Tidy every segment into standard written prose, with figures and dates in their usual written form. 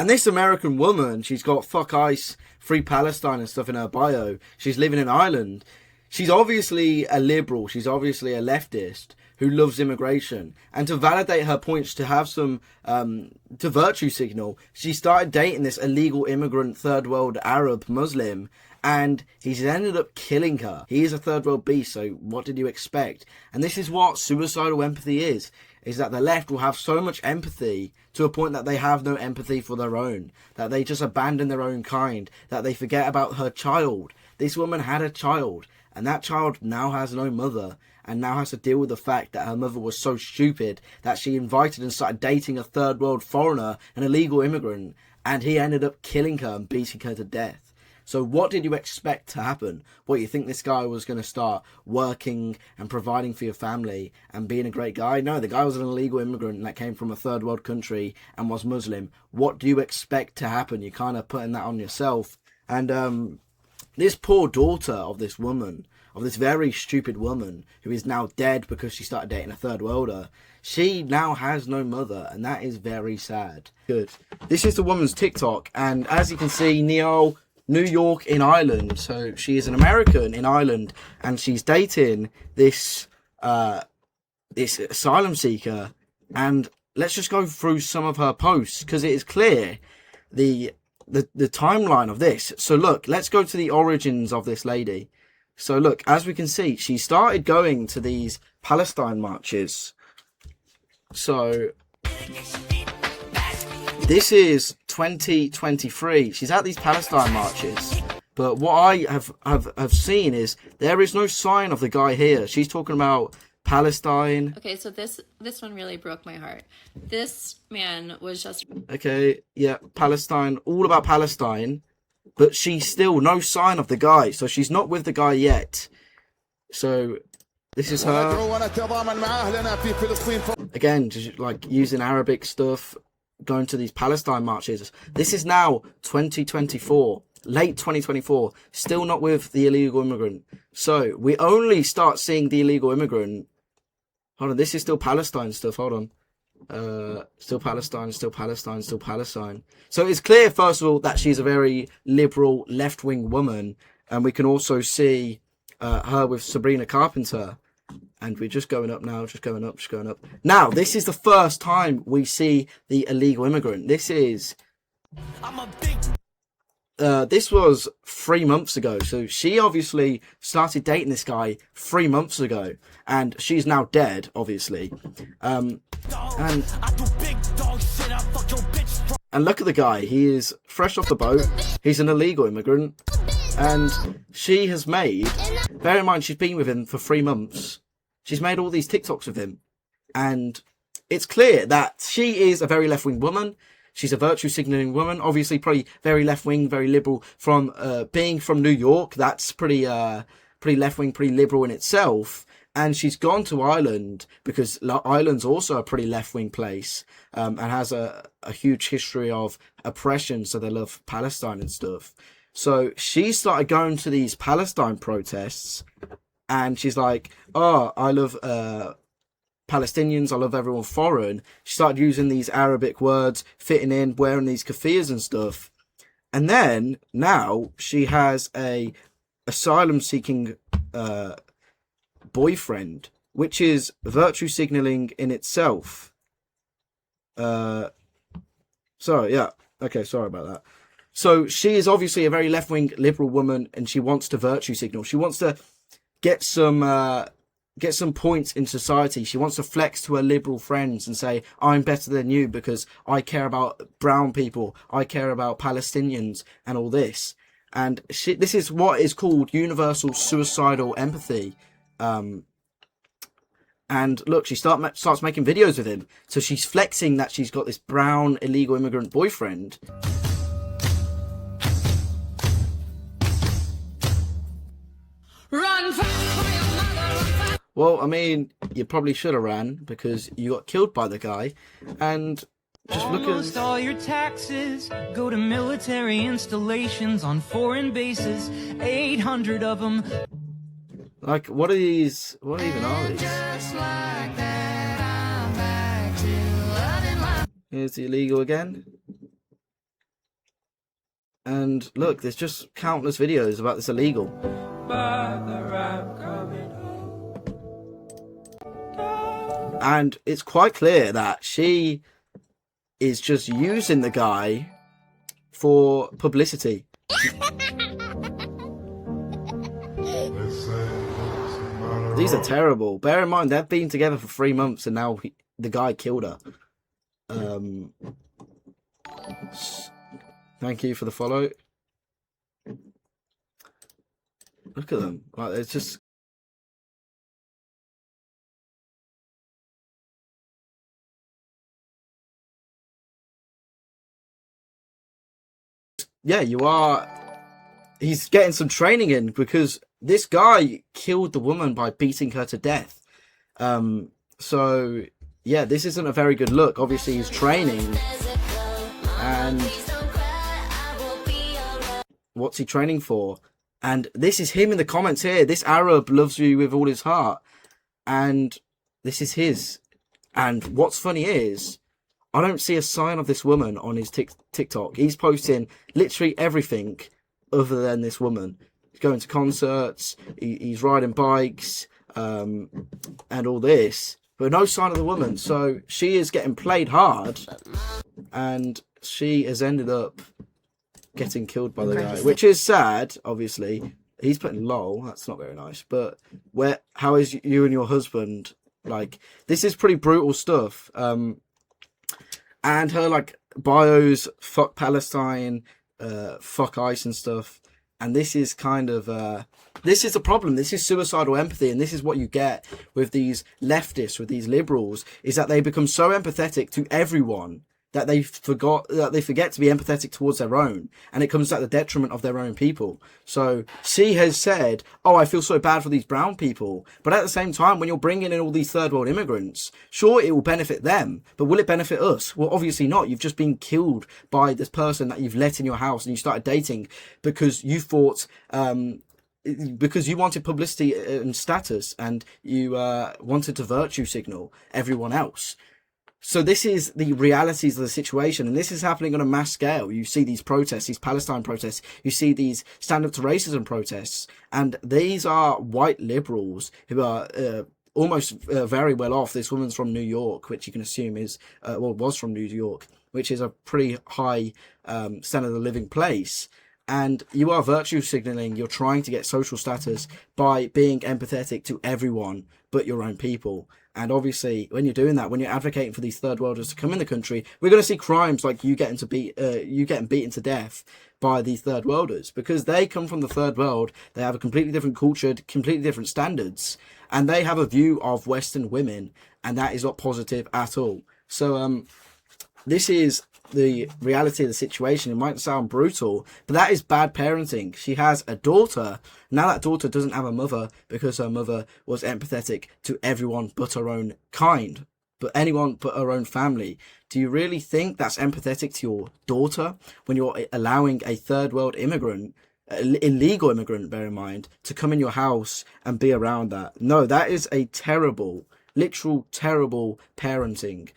And this American woman, she's got fuck ICE, free Palestine and stuff in her bio. She's living in Ireland. She's obviously a liberal. She's obviously a leftist who loves immigration. And to validate her points, to have some, to virtue signal, she started dating this illegal immigrant, third world Arab Muslim. And he's ended up killing her. He is a third world beast, so what did you expect? And this is what suicidal empathy is that the left will have so much empathy to a point that they have no empathy for their own, that they just abandon their own kind, that they forget about her child. This woman had a child, and that child now has no mother, and now has to deal with the fact that her mother was so stupid that she invited and started dating a third world foreigner, an illegal immigrant, and he ended up killing her and beating her to death. So what did you expect to happen? What, you think this guy was going to start working and providing for your family and being a great guy? No, the guy was an illegal immigrant that came from a third world country and was Muslim. What do you expect to happen? You're kind of putting that on yourself. And this poor daughter of this woman, of this very stupid woman who is now dead because she started dating a third worlder, she now has no mother, and that is very sad. Good. This is the woman's TikTok, and as you can see, New York in Ireland. So she is an American in Ireland, and she's dating this this asylum seeker. And let's just go through some of her posts, because it is clear the timeline of this. So look, let's go to the origins of this lady. So look, as we can see, she started going to these Palestine marches. So this is 2023. She's at these Palestine marches. But what I have seen is there is no sign of the guy here. She's talking about Palestine. Okay, so this one really broke my heart. This man was just... Okay, yeah, Palestine, all about Palestine. But she's still no sign of the guy. So she's not with the guy yet. So this is her. Again, just like using Arabic stuff, going to these Palestine marches. This is now 2024, late 2024, still not with the illegal immigrant. So we only start seeing the illegal immigrant. Hold on, this is still Palestine stuff. Hold on. Still Palestine, still Palestine, still Palestine. So it's clear, first of all, that she's a very liberal, left-wing woman. And we can also see her with Sabrina Carpenter. And we're just going up now, just going up, just going up. Now, this is the first time we see the illegal immigrant. This is... this was 3 months ago. So she obviously started dating this guy 3 months ago. And she's now dead, obviously. And look at the guy. He is fresh off the boat. He's an illegal immigrant. And she has made... Bear in mind, she's been with him for 3 months. She's made all these TikToks with him. And it's clear that she is a very left-wing woman. She's a virtue signaling woman. Obviously, probably very left-wing, very liberal. From being from New York, that's pretty left-wing, pretty liberal in itself. And she's gone to Ireland because Ireland's also a pretty left-wing place. And has a huge history of oppression. So they love Palestine and stuff. So she started going to these Palestine protests. And she's like, oh, I love Palestinians. I love everyone foreign. She started using these Arabic words, fitting in, wearing these keffiyehs and stuff. And then now she has a asylum-seeking boyfriend, which is virtue signaling in itself. Sorry, yeah. Okay, sorry about that. So she is obviously a very left-wing liberal woman, and she wants to virtue signal. She wants to get some points in society. She wants to flex to her liberal friends and say, I'm better than you because I care about brown people, I care about Palestinians and all this. And this is what is called universal suicidal empathy. And look, she starts making videos with him. So she's flexing that she's got this brown illegal immigrant boyfriend. Run fast! Well, I mean, you probably should have ran because you got killed by the guy. And just look at... Almost all your taxes go to military installations on foreign bases. 800 of them. Like, what are these? What even are these? Here's the illegal again. And look, there's just countless videos about this illegal. And it's quite clear that she is just using the guy for publicity. These are terrible. Bear in mind, they've been together for 3 months and now the guy killed her. Thank you for the follow. Look at them. Like, it's just... Yeah, you are... He's getting some training in because this guy killed the woman by beating her to death. So, yeah, this isn't a very good look. Obviously, he's training. And what's he training for? And this is him in the comments here. This Arab loves you with all his heart. And this is his. And what's funny is, I don't see a sign of this woman on his TikTok. He's posting literally everything other than this woman. He's going to concerts, he's riding bikes, and all this, but no sign of the woman. So she is getting played hard, and she has ended up getting killed by the guy, which is sad. Obviously, he's putting lol. That's not very nice. But how is you and your husband? Like, this is pretty brutal stuff. And her like bios, fuck Palestine, fuck ICE and stuff. And this is kind of this is a problem. This is suicidal empathy, and this is what you get with these leftists, with these liberals, is that they become so empathetic to everyone that they forget to be empathetic towards their own, and it comes at the detriment of their own people. So she has said, oh, I feel so bad for these brown people, but at the same time, when you're bringing in all these third world immigrants, sure, it will benefit them, but will it benefit us? Well, obviously not. You've just been killed by this person that you've let in your house and you started dating because you thought because you wanted publicity and status, and you wanted to virtue signal everyone else. So this is the realities of the situation, and this is happening on a mass scale. You see these protests, these Palestine protests, you see these stand up to racism protests, and these are white liberals who are almost very well off. This woman's from New York, which you can assume is, was from New York, which is a pretty high standard of living place. And you are virtue signaling, you're trying to get social status by being empathetic to everyone but your own people. And obviously, when you're doing that, when you're advocating for these third worlders to come in the country, we're going to see crimes like you getting beaten to death by these third worlders, because they come from the third world. They have a completely different culture, completely different standards, and they have a view of Western women, and that is not positive at all. So this is the reality of the situation. It might sound brutal, but that is bad parenting. She has a daughter. Now that daughter doesn't have a mother because her mother was empathetic to everyone but her own kind, but anyone but her own family. Do you really think that's empathetic to your daughter when you're allowing a third world immigrant, illegal immigrant, bear in mind, to come in your house and be around that? No, that is a terrible, literal terrible parenting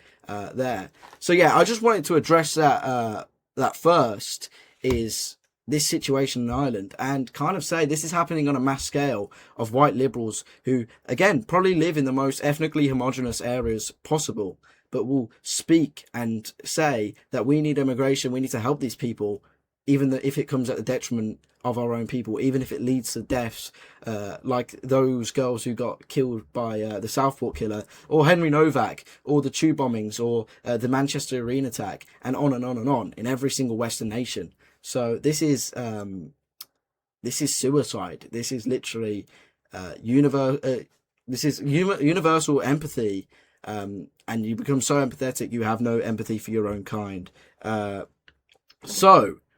there. So yeah, I just wanted to address that first, is this situation in Ireland, and kind of say this is happening on a mass scale of white liberals who, again, probably live in the most ethnically homogenous areas possible, but will speak and say that we need immigration, we need to help these people, even if it comes at the detriment of our own people, even if it leads to deaths, like those girls who got killed by the Southport killer, or Henry Novak, or the tube bombings, or the Manchester Arena attack, and on and on and on in every single Western nation. So this is suicide. This is literally universal empathy, and you become so empathetic you have no empathy for your own kind. So